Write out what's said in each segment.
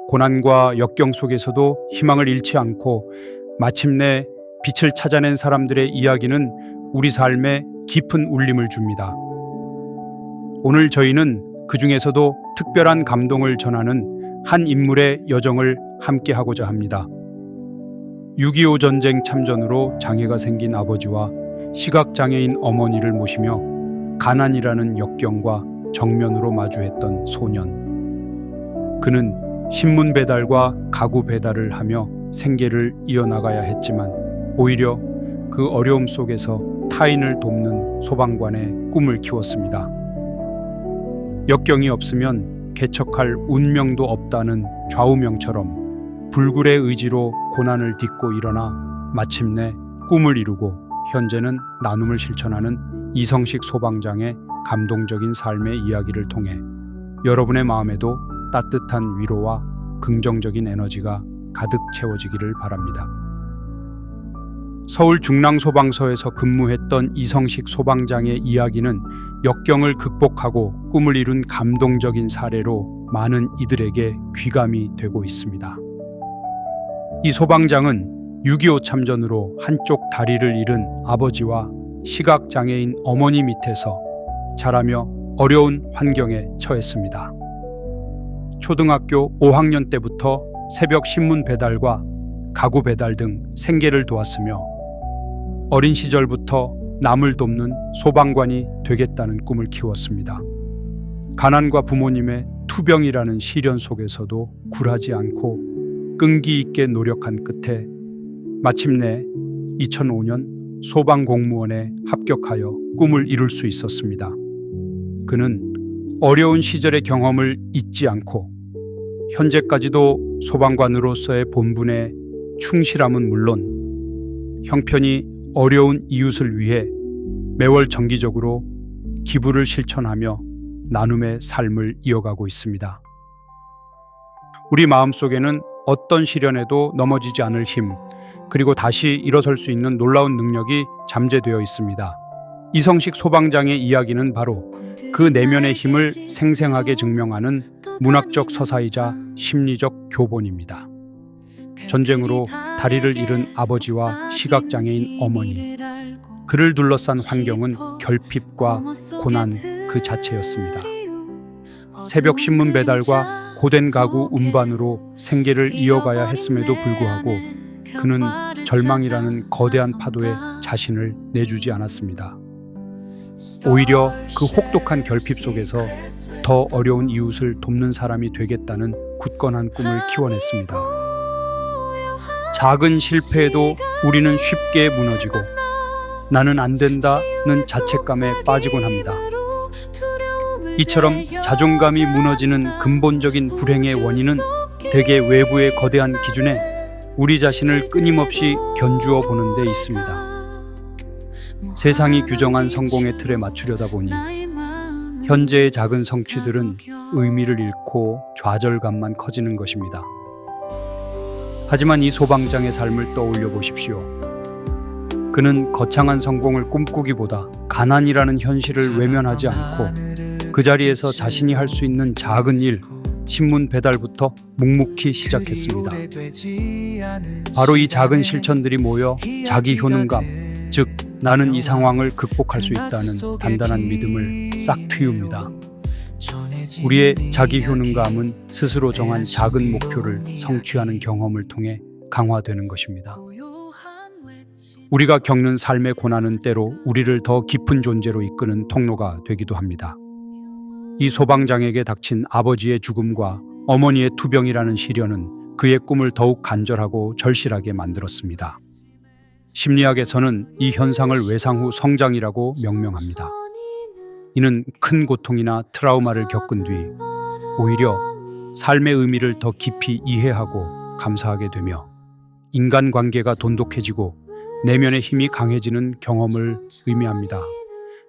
고난과 역경 속에서도 희망을 잃지 않고 마침내 빛을 찾아낸 사람들의 이야기는 우리 삶에 깊은 울림을 줍니다. 오늘 저희는 그 중에서도 특별한 감동을 전하는 한 인물의 여정을 함께 하고자 합니다. 6.25 전쟁 참전으로 장애가 생긴 아버지와 시각장애인 어머니를 모시며 가난이라는 역경과 정면으로 마주했던 소년. 그는 신문 배달과 가구 배달을 하며 생계를 이어나가야 했지만 오히려 그 어려움 속에서 타인을 돕는 소방관의 꿈을 키웠습니다. 역경이 없으면 개척할 운명도 없다는 좌우명처럼 불굴의 의지로 고난을 딛고 일어나 마침내 꿈을 이루고 현재는 나눔을 실천하는 이성식 소방장의 감동적인 삶의 이야기를 통해 여러분의 마음에도 따뜻한 위로와 긍정적인 에너지가 가득 채워지기를 바랍니다. 서울 중랑소방서에서 근무했던 이성식 소방장의 이야기는 역경을 극복하고 꿈을 이룬 감동적인 사례로 많은 이들에게 귀감이 되고 있습니다. 이 소방장은 6.25 참전으로 한쪽 다리를 잃은 아버지와 시각장애인 어머니 밑에서 자라며 어려운 환경에 처했습니다. 초등학교 5학년 때부터 새벽 신문 배달과 가구 배달 등 생계를 도왔으며 어린 시절부터 남을 돕는 소방관이 되겠다는 꿈을 키웠습니다. 가난과 부모님의 투병이라는 시련 속에서도 굴하지 않고 끈기 있게 노력한 끝에 마침내 2005년 소방공무원에 합격하여 꿈을 이룰 수 있었습니다. 그는 어려운 시절의 경험을 잊지 않고 현재까지도 소방관으로서의 본분에 충실함은 물론 형편이 어려운 이웃을 위해 매월 정기적으로 기부를 실천하며 나눔의 삶을 이어가고 있습니다. 우리 마음속에는 어떤 시련에도 넘어지지 않을 힘, 그리고 다시 일어설 수 있는 놀라운 능력이 잠재되어 있습니다. 이성식 소방장의 이야기는 바로 그 내면의 힘을 생생하게 증명하는 문학적 서사이자 심리적 교본입니다. 전쟁으로 다리를 잃은 아버지와 시각장애인 어머니, 그를 둘러싼 환경은 결핍과 고난 그 자체였습니다. 새벽 신문 배달과 고된 가구 운반으로 생계를 이어가야 했음에도 불구하고 그는 절망이라는 거대한 파도에 자신을 내주지 않았습니다. 오히려 그 혹독한 결핍 속에서 더 어려운 이웃을 돕는 사람이 되겠다는 굳건한 꿈을 키워냈습니다. 작은 실패에도 우리는 쉽게 무너지고 나는 안 된다는 자책감에 빠지곤 합니다. 이처럼 자존감이 무너지는 근본적인 불행의 원인은 대개 외부의 거대한 기준에 우리 자신을 끊임없이 견주어 보는 데 있습니다. 세상이 규정한 성공의 틀에 맞추려다 보니 현재의 작은 성취들은 의미를 잃고 좌절감만 커지는 것입니다. 하지만 이 소방장의 삶을 떠올려 보십시오. 그는 거창한 성공을 꿈꾸기보다 가난이라는 현실을 외면하지 않고 그 자리에서 자신이 할 수 있는 작은 일, 신문 배달부터 묵묵히 시작했습니다. 바로 이 작은 실천들이 모여 자기 효능감, 즉 나는 이 상황을 극복할 수 있다는 단단한 믿음을 싹 트입니다. 우리의 자기 효능감은 스스로 정한 작은 목표를 성취하는 경험을 통해 강화되는 것입니다. 우리가 겪는 삶의 고난은 때로 우리를 더 깊은 존재로 이끄는 통로가 되기도 합니다. 이 소방장에게 닥친 아버지의 죽음과 어머니의 투병이라는 시련은 그의 꿈을 더욱 간절하고 절실하게 만들었습니다. 심리학에서는 이 현상을 외상 후 성장이라고 명명합니다. 이는 큰 고통이나 트라우마를 겪은 뒤 오히려 삶의 의미를 더 깊이 이해하고 감사하게 되며 인간관계가 돈독해지고 내면의 힘이 강해지는 경험을 의미합니다.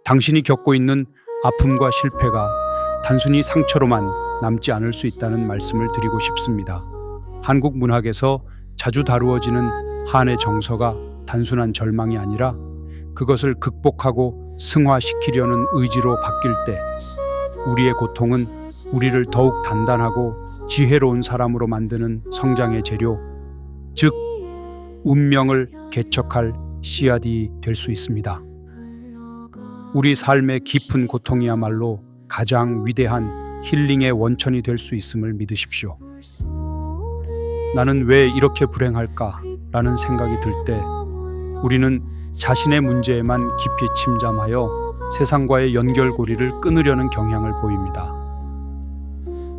당신이 겪고 있는 아픔과 실패가 단순히 상처로만 남지 않을 수 있다는 말씀을 드리고 싶습니다. 한국 문학에서 자주 다루어지는 한의 정서가 단순한 절망이 아니라 그것을 극복하고 승화시키려는 의지로 바뀔 때 우리의 고통은 우리를 더욱 단단하고 지혜로운 사람으로 만드는 성장의 재료, 즉 운명을 개척할 씨앗이 될 수 있습니다. 우리 삶의 깊은 고통이야말로 가장 위대한 힐링의 원천이 될 수 있음을 믿으십시오. 나는 왜 이렇게 불행할까? 라는 생각이 들 때 우리는 자신의 문제에만 깊이 침잠하여 세상과의 연결고리를 끊으려는 경향을 보입니다.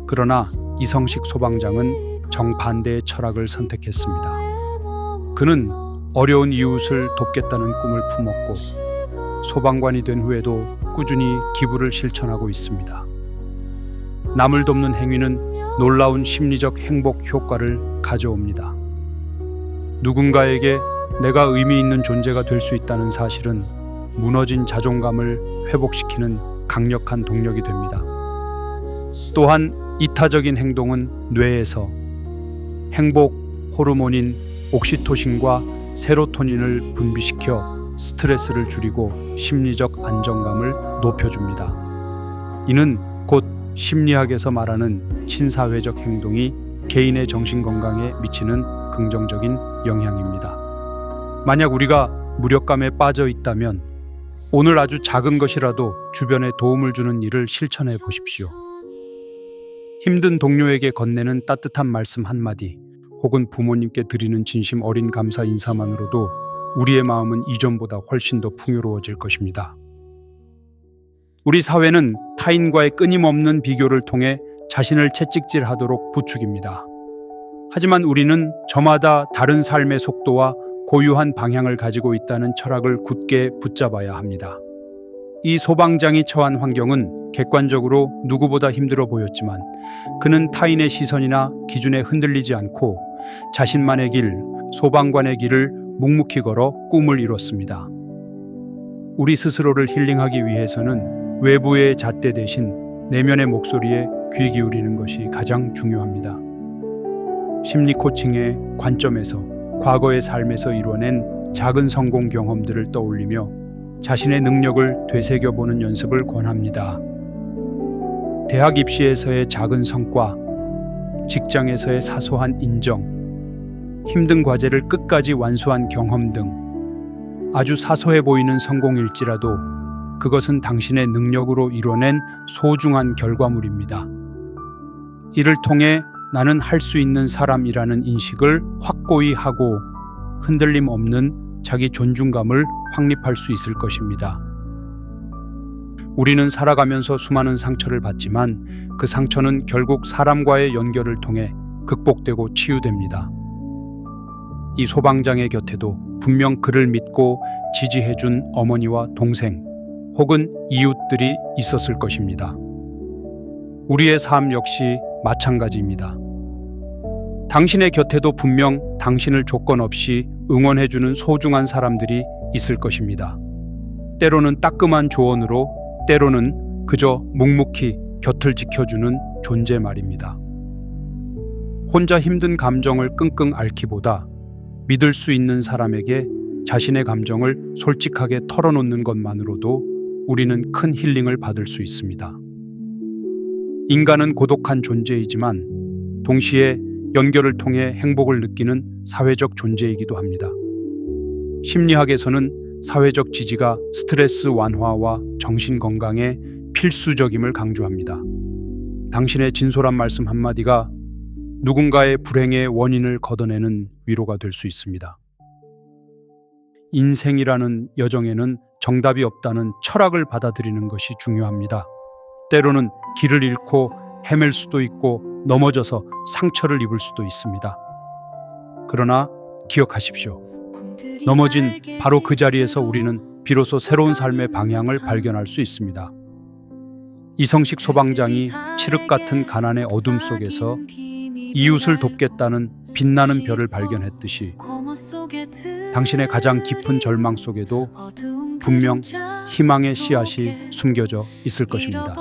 그러나 이성식 소방장은 정반대의 철학을 선택했습니다. 그는 어려운 이웃을 돕겠다는 꿈을 품었고 소방관이 된 후에도 꾸준히 기부를 실천하고 있습니다. 남을 돕는 행위는 놀라운 심리적 행복 효과를 가져옵니다. 누군가에게 내가 의미 있는 존재가 될 수 있다는 사실은 무너진 자존감을 회복시키는 강력한 동력이 됩니다. 또한 이타적인 행동은 뇌에서 행복 호르몬인 옥시토신과 세로토닌을 분비시켜 스트레스를 줄이고 심리적 안정감을 높여줍니다. 이는 곧 심리학에서 말하는 친사회적 행동이 개인의 정신건강에 미치는 긍정적인 영향입니다. 만약 우리가 무력감에 빠져 있다면 오늘 아주 작은 것이라도 주변에 도움을 주는 일을 실천해 보십시오. 힘든 동료에게 건네는 따뜻한 말씀 한마디, 혹은 부모님께 드리는 진심 어린 감사 인사만으로도 우리의 마음은 이전보다 훨씬 더 풍요로워질 것입니다. 우리 사회는 타인과의 끊임없는 비교를 통해 자신을 채찍질하도록 부추깁니다. 하지만 우리는 저마다 다른 삶의 속도와 고유한 방향을 가지고 있다는 철학을 굳게 붙잡아야 합니다. 이 소방장이 처한 환경은 객관적으로 누구보다 힘들어 보였지만 그는 타인의 시선이나 기준에 흔들리지 않고 자신만의 길, 소방관의 길을 묵묵히 걸어 꿈을 이뤘습니다. 우리 스스로를 힐링하기 위해서는 외부의 잣대 대신 내면의 목소리에 귀 기울이는 것이 가장 중요합니다. 심리 코칭의 관점에서 과거의 삶에서 이뤄낸 작은 성공 경험들을 떠올리며 자신의 능력을 되새겨보는 연습을 권합니다. 대학 입시에서의 작은 성과, 직장에서의 사소한 인정, 힘든 과제를 끝까지 완수한 경험 등 아주 사소해 보이는 성공일지라도 그것은 당신의 능력으로 이뤄낸 소중한 결과물입니다. 이를 통해 나는 할 수 있는 사람이라는 인식을 확고히 하고 흔들림 없는 자기 존중감을 확립할 수 있을 것입니다. 우리는 살아가면서 수많은 상처를 받지만 그 상처는 결국 사람과의 연결을 통해 극복되고 치유됩니다. 이 소방장의 곁에도 분명 그를 믿고 지지해준 어머니와 동생 혹은 이웃들이 있었을 것입니다. 우리의 삶 역시 마찬가지입니다. 당신의 곁에도 분명 당신을 조건 없이 응원해주는 소중한 사람들이 있을 것입니다. 때로는 따끔한 조언으로, 때로는 그저 묵묵히 곁을 지켜주는 존재 말입니다. 혼자 힘든 감정을 끙끙 앓기보다 믿을 수 있는 사람에게 자신의 감정을 솔직하게 털어놓는 것만으로도 우리는 큰 힐링을 받을 수 있습니다. 인간은 고독한 존재이지만 동시에 연결을 통해 행복을 느끼는 사회적 존재이기도 합니다. 심리학에서는 사회적 지지가 스트레스 완화와 정신 건강에 필수적임을 강조합니다. 당신의 진솔한 말씀 한마디가 누군가의 불행의 원인을 걷어내는 위로가 될 수 있습니다. 인생이라는 여정에는 정답이 없다는 철학을 받아들이는 것이 중요합니다. 때로는 길을 잃고 헤맬 수도 있고 넘어져서 상처를 입을 수도 있습니다. 그러나 기억하십시오. 넘어진 바로 그 자리에서 우리는 비로소 새로운 삶의 방향을 발견할 수 있습니다. 이성식 소방장이 칠흑 같은 가난의 어둠 속에서 이웃을 돕겠다는 빛나는 별을 발견했듯이 당신의 가장 깊은 절망 속에도 분명 희망의 씨앗이 숨겨져 있을 것입니다.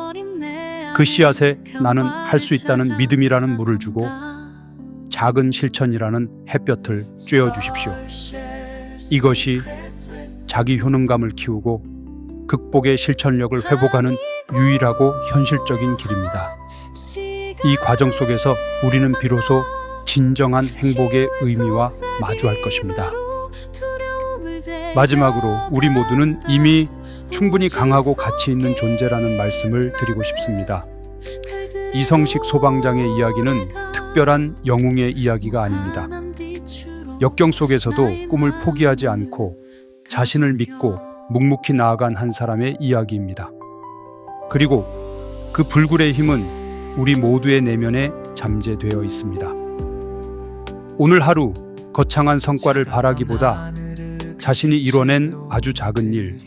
그 씨앗에 나는 할 수 있다는 믿음이라는 물을 주고 작은 실천이라는 햇볕을 쬐어 주십시오. 이것이 자기 효능감을 키우고 극복의 실천력을 회복하는 유일하고 현실적인 길입니다. 이 과정 속에서 우리는 비로소 진정한 행복의 의미와 마주할 것입니다. 마지막으로 우리 모두는 이미 충분히 강하고 가치 있는 존재라는 말씀을 드리고 싶습니다. 이성식 소방장의 이야기는 특별한 영웅의 이야기가 아닙니다. 역경 속에서도 꿈을 포기하지 않고 자신을 믿고 묵묵히 나아간 한 사람의 이야기입니다. 그리고 그 불굴의 힘은 우리 모두의 내면에 잠재되어 있습니다. 오늘 하루 거창한 성과를 바라기보다 자신이 이뤄낸 아주 작은 일,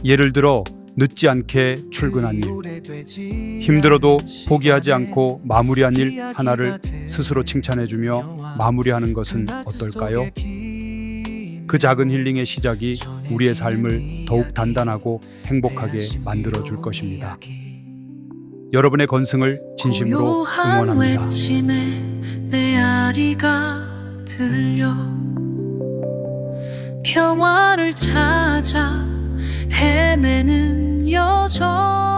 예를 들어 늦지 않게 출근한 일, 힘들어도 포기하지 않고 마무리한 일 하나를 스스로 칭찬해주며 마무리하는 것은 어떨까요? 그 작은 힐링의 시작이 우리의 삶을 더욱 단단하고 행복하게 만들어줄 것입니다. 여러분의 건승을 진심으로 응원합니다. 내 아리가 들려 평화를 찾아 헤매는 여정